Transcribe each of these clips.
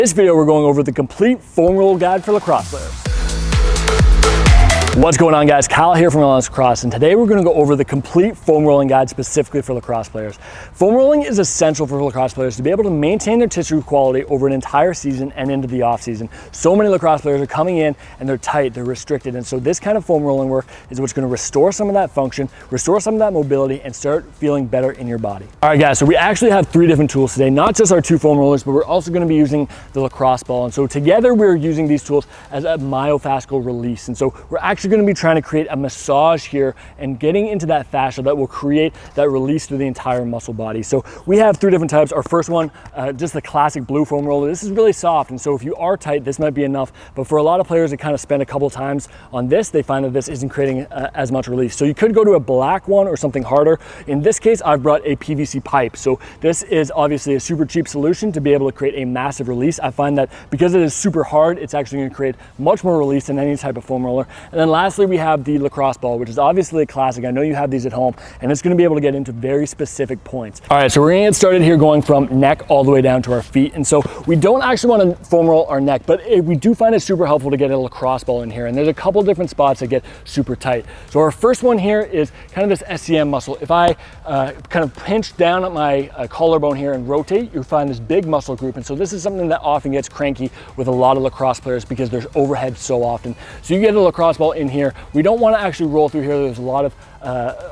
this video, we're going over the complete foam roll guide for lacrosse players. What's going on, guys? Kyle here from Relentless Lacrosse, and today we're going to go over the complete foam rolling guide specifically for lacrosse players. Foam rolling is essential for lacrosse players to be able to maintain their tissue quality over an entire season and into the off season. So many lacrosse players are coming in and they're tight, they're restricted, and so this kind of foam rolling work is what's going to restore some of that function, restore some of that mobility, and start feeling better in your body. All right, guys, so we actually have 3 different tools today, not just our 2 foam rollers, but we're also going to be using the lacrosse ball. And so together we're using these tools as a myofascial release. And so we're actually going to be trying to create a massage here and getting into that fascia that will create that release through the entire muscle body. So we have 3 different types. Our first one, just the classic blue foam roller. This is really soft, and so if you are tight, this might be enough. But for a lot of players that kind of spend a couple times on this, they find that this isn't creating as much release. So you could go to a black one or something harder. In this case, I've brought a PVC pipe. So this is obviously a super cheap solution to be able to create a massive release. I find that because it is super hard, it's actually going to create much more release than any type of foam roller. And then lastly, we have the lacrosse ball, which is obviously a classic. I know you have these at home, and it's going to be able to get into very specific points. All right, so we're going to get started here going from neck all the way down to our feet. And so we don't actually want to foam roll our neck, but we do find it super helpful to get a lacrosse ball in here. And there's a couple different spots that get super tight. So our first one here is kind of this SCM muscle. If I kind of pinch down at my collarbone here and rotate, you'll find this big muscle group. And so this is something that often gets cranky with a lot of lacrosse players because there's overhead so often. So you get a lacrosse ball in here. We don't want to actually roll through here. There's a lot of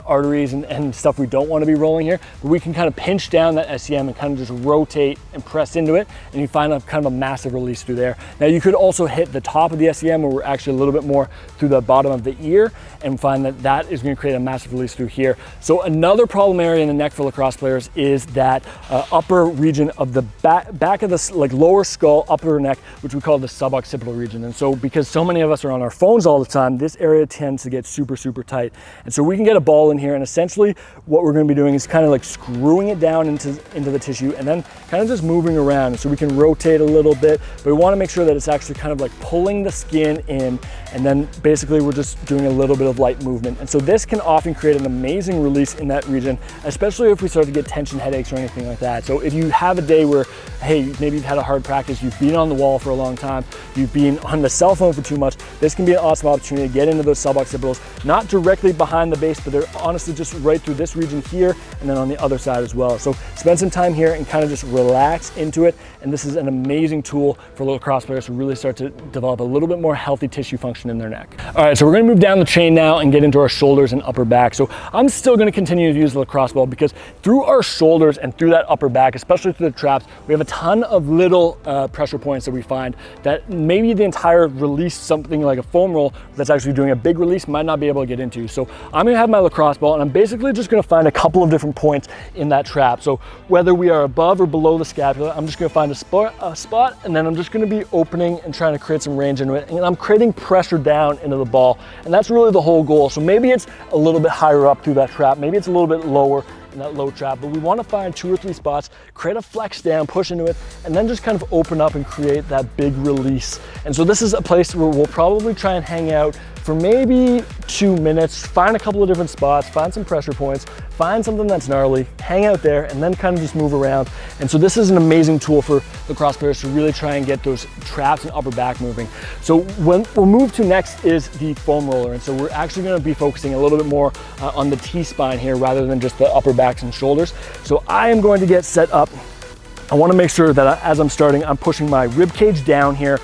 arteries and stuff we don't want to be rolling here, but we can kind of pinch down that SCM and kind of just rotate and press into it, and you find a kind of a massive release through there. Now you could also hit the top of the SCM where we're actually a little bit more through the bottom of the ear and find that that is going to create a massive release through here. So another problem area in the neck for lacrosse players is that upper region of the back of the lower skull, upper neck, which we call the suboccipital region. And so because so many of us are on our phones all the time, this area tends to get super tight. And so we can get a ball in here, and essentially what we're going to be doing is kind of like screwing it down into the tissue and then kind of just moving around. So we can rotate a little bit, but we want to make sure that it's actually kind of like pulling the skin in, and then basically we're just doing a little bit of light movement. And so this can often create an amazing release in that region, especially if we start to get tension headaches or anything like that. So if you have a day where, hey, maybe you've had a hard practice, you've been on the wall for a long time, you've been on the cell phone for too much, this can be an awesome opportunity to get into those suboccipitals, not directly behind the base, but they're honestly just right through this region here and then on the other side as well. So spend some time here and kind of just relax into it. And this is an amazing tool for lacrosse players to really start to develop a little bit more healthy tissue function in their neck. All right, so we're going to move down the chain now and get into our shoulders and upper back. So I'm still going to continue to use the lacrosse ball because through our shoulders and through that upper back, especially through the traps, we have a ton of little pressure points that we find that maybe the entire release, something like a foam roll that's actually doing a big release, might not be able to get into. So I'm going to have my lacrosse ball, and I'm basically just going to find a couple of different points in that trap. So whether we are above or below the scapula, I'm just going to find a spot, and then I'm just going to be opening and trying to create some range into it, and I'm creating pressure down into the ball, and that's really the whole goal. So maybe it's a little bit higher up through that trap, maybe it's a little bit lower in that low trap, but we want to find 2 or 3 spots, create a flex down, push into it, and then just kind of open up and create that big release. And so this is a place where we'll probably try and hang out for maybe 2 minutes, find a couple of different spots, find some pressure points, find something that's gnarly, hang out there, and then kind of just move around. And so this is an amazing tool for lacrosse players to really try and get those traps and upper back moving. So when we'll move to next is the foam roller. And so we're actually going to be focusing a little bit more on the T-spine here rather than just the upper backs and shoulders. So I am going to get set up. I want to make sure that as I'm starting, I'm pushing my rib cage down here.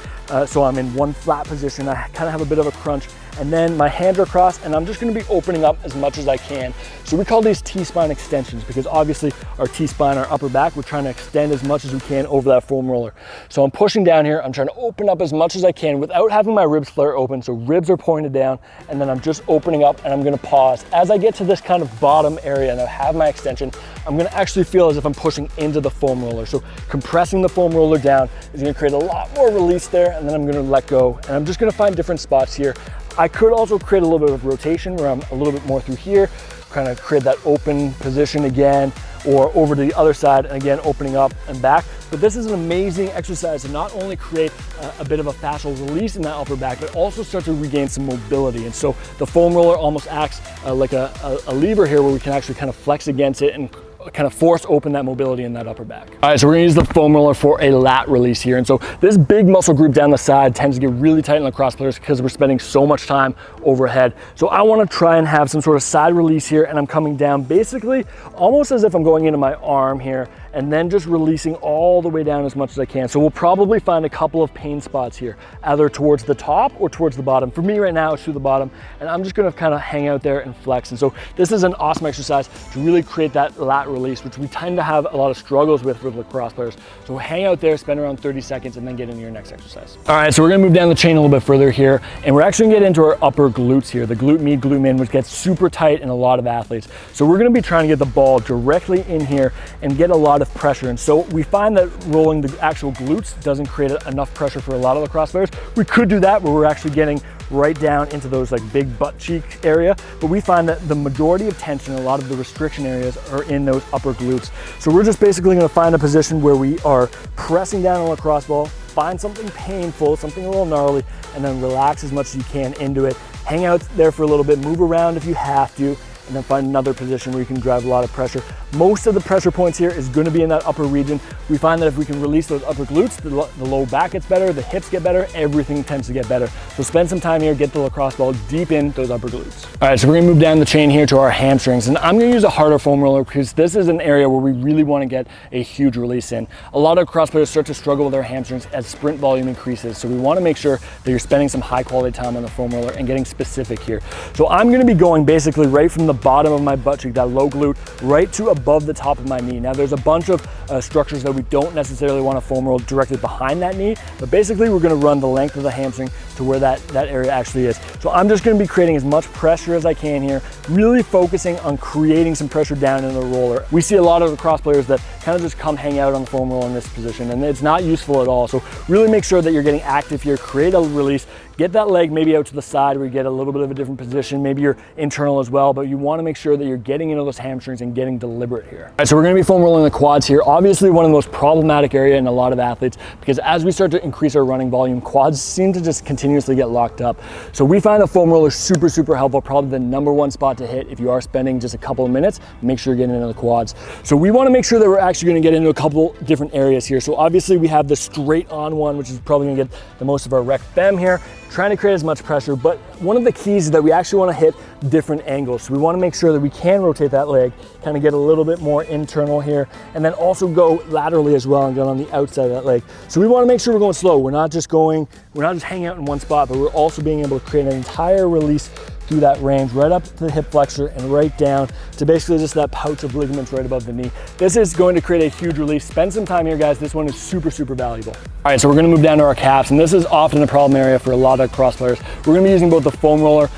So I'm in one flat position. I kind of have a bit of a crunch, and then my hands are across, and I'm just going to be opening up as much as I can. So we call these T-spine extensions because obviously our T-spine, our upper back, we're trying to extend as much as we can over that foam roller. So I'm pushing down here, I'm trying to open up as much as I can without having my ribs flare open. So ribs are pointed down, and then I'm just opening up, and I'm going to pause. As I get to this kind of bottom area and I have my extension, I'm going to actually feel as if I'm pushing into the foam roller. So compressing the foam roller down is going to create a lot more release there, and then I'm going to let go, and I'm just going to find different spots here. I could also create a little bit of rotation where I'm a little bit more through here, kind of create that open position again, or over to the other side and again opening up and back. But this is an amazing exercise to not only create a bit of a fascial release in that upper back, but also start to regain some mobility. And so the foam roller almost acts like a lever here where we can actually kind of flex against it and kind of force open that mobility in that upper back. All right, so we're gonna use the foam roller for a lat release here. And so this big muscle group down the side tends to get really tight in lacrosse players because we're spending so much time overhead. So I wanna try and have some sort of side release here, and I'm coming down basically almost as if I'm going into my arm here, and then just releasing all the way down as much as I can. So we'll probably find a couple of pain spots here, either towards the top or towards the bottom. For me right now, it's through the bottom, and I'm just gonna kind of hang out there and flex. And so this is an awesome exercise to really create that lat release, which we tend to have a lot of struggles with lacrosse players. So hang out there, spend around 30 seconds, and then get into your next exercise. All right, so we're gonna move down the chain a little bit further here, and we're actually gonna get into our upper glutes here, the glute med, glute min, which gets super tight in a lot of athletes. So we're gonna be trying to get the ball directly in here and get a lot of pressure. And so we find that rolling the actual glutes doesn't create enough pressure for a lot of lacrosse players. We could do that where we're actually getting right down into those like big butt cheek area, but we find that the majority of tension, a lot of the restriction areas are in those upper glutes. So we're just basically gonna find a position where we are pressing down a lacrosse ball, find something painful, something a little gnarly, and then relax as much as you can into it. Hang out there for a little bit, move around if you have to, and then find another position where you can drive a lot of pressure. Most of the pressure points here is going to be in that upper region. We find that if we can release those upper glutes, the low back gets better, the hips get better, everything tends to get better. So spend some time here, get the lacrosse ball deep in those upper glutes. All right, so we're gonna move down the chain here to our hamstrings, and I'm gonna use a harder foam roller because this is an area where we really wanna get a huge release in. A lot of lacrosse players start to struggle with their hamstrings as sprint volume increases. So we wanna make sure that you're spending some high quality time on the foam roller and getting specific here. So I'm gonna be going basically right from the bottom of my butt cheek, that low glute, right to above the top of my knee. Now there's a bunch of structures that we don't necessarily want to foam roll directly behind that knee, but basically we're going to run the length of the hamstring to where that area actually is. So I'm just going to be creating as much pressure as I can here, really focusing on creating some pressure down in the roller. We see a lot of lacrosse players that kind of just come hang out on the foam roll in this position, and it's not useful at all. So really make sure that you're getting active here, create a release, get that leg maybe out to the side where you get a little bit of a different position, maybe you're internal as well, but you want to make sure that you're getting into those hamstrings and getting deliberate here. All right, so we're going to be foam rolling the quads here. Obviously one of the most problematic area in a lot of athletes, because as we start to increase our running volume, quads seem to just continuously get locked up. So we find the foam roller super, super helpful, probably the #1 spot to hit if you are spending just a couple of minutes. Make sure you're getting into the quads. So we want to make sure that we're actually going to get into a couple different areas here. So obviously we have the straight on one, which is probably going to get the most of our rec fem here, trying to create as much pressure, but one of the keys is that we actually want to hit different angles. So we want to make sure that we can rotate that leg, kind of get a little bit more internal here, and then also go laterally as well and get on the outside of that leg. So we want to make sure we're going slow. We're not just hanging out in one spot, but we're also being able to create an entire release through that range, right up to the hip flexor and right down to basically just that pouch of ligaments right above the knee. This is going to create a huge release. Spend some time here, guys. This one is super, super valuable. All right, so we're gonna move down to our calves, and this is often a problem area for a lot of cross players. We're gonna be using both the foam roller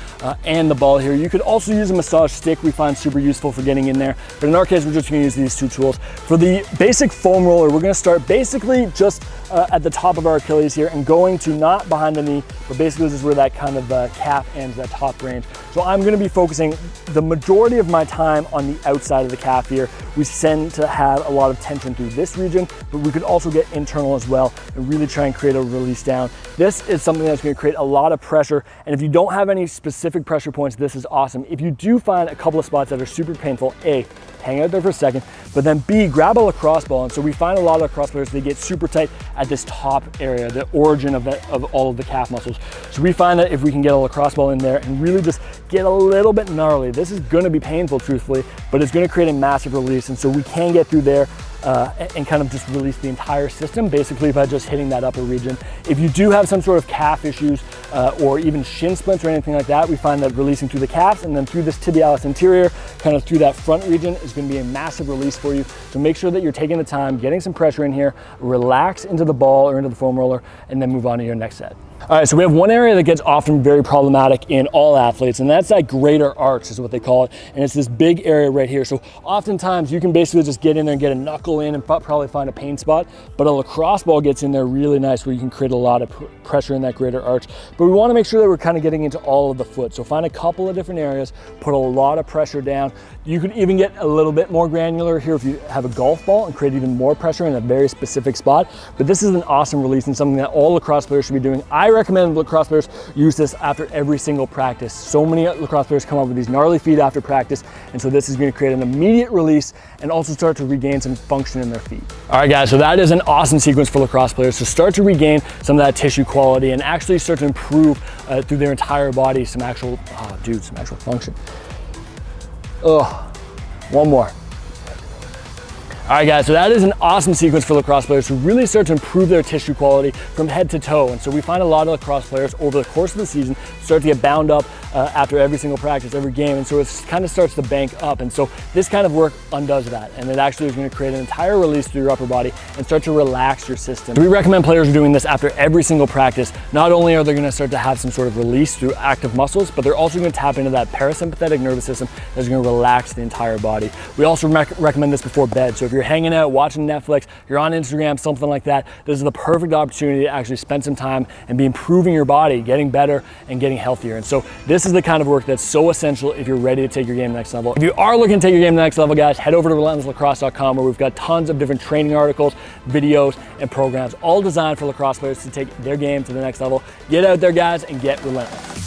and the ball here. You could also use a massage stick we find super useful for getting in there, but in our case, we're just gonna use these two tools. For the basic foam roller, we're gonna start basically just at the top of our Achilles here and going to not behind the knee, but basically this is where that kind of calf ends, that top range. So I'm gonna be focusing the majority of my time on the outside of the calf here. We tend to have a lot of tension through this region, but we could also get internal as well and really try and create a release down. This is something that's gonna create a lot of pressure, and if you don't have any specific pressure points, this is awesome. If you do find a couple of spots that are super painful, A, hang out there for a second, but then B, grab a lacrosse ball. And so we find a lot of lacrosse players, they get super tight at this top area, the origin of all of the calf muscles. So we find that if we can get a lacrosse ball in there and really just get a little bit gnarly, this is gonna be painful, truthfully, but it's gonna create a massive release. And so we can get through there and kind of just release the entire system, basically by just hitting that upper region. If you do have some sort of calf issues or even shin splints or anything like that, we find that releasing through the calves and then through this tibialis anterior, kind of through that front region, is gonna be a massive release for you. So make sure that you're taking the time, getting some pressure in here, relax into the ball or into the foam roller, and then move on to your next set. All right, so we have one area that gets often very problematic in all athletes, and that's that greater arch is what they call it. And it's this big area right here. So oftentimes you can basically just get in there and get a knuckle in and probably find a pain spot, but a lacrosse ball gets in there really nice where you can create a lot of pressure in that greater arch. But we wanna make sure that we're kind of getting into all of the foot. So find a couple of different areas, put a lot of pressure down. You could even get a little bit more granular here if you have a golf ball and create even more pressure in a very specific spot. But this is an awesome release and something that all lacrosse players should be doing. I I recommend lacrosse players use this after every single practice. So many lacrosse players come up with these gnarly feet after practice, and so this is going to create an immediate release and also start to regain some function in their feet. All right, guys, so that is an awesome sequence for lacrosse players to start to regain some of that tissue quality and actually start to improve through their entire body some actual function. One more. All right, guys, so that is an awesome sequence for lacrosse players to really start to improve their tissue quality from head to toe. And so we find a lot of lacrosse players over the course of the season start to get bound up after every single practice, every game. And so it kind of starts to bank up. And so this kind of work undoes that. And it actually is going to create an entire release through your upper body and start to relax your system. So we recommend players doing this after every single practice. Not only are they going to start to have some sort of release through active muscles, but they're also going to tap into that parasympathetic nervous system that's going to relax the entire body. We also recommend this before bed. So if you're hanging out, watching Netflix, you're on Instagram, something like that, this is the perfect opportunity to actually spend some time and be improving your body, getting better and getting healthier. And so this is the kind of work that's so essential if you're ready to take your game to the next level. If you are looking to take your game to the next level, guys, head over to relentlesslacrosse.com, where we've got tons of different training articles, videos, and programs, all designed for lacrosse players to take their game to the next level. Get out there, guys, and get relentless.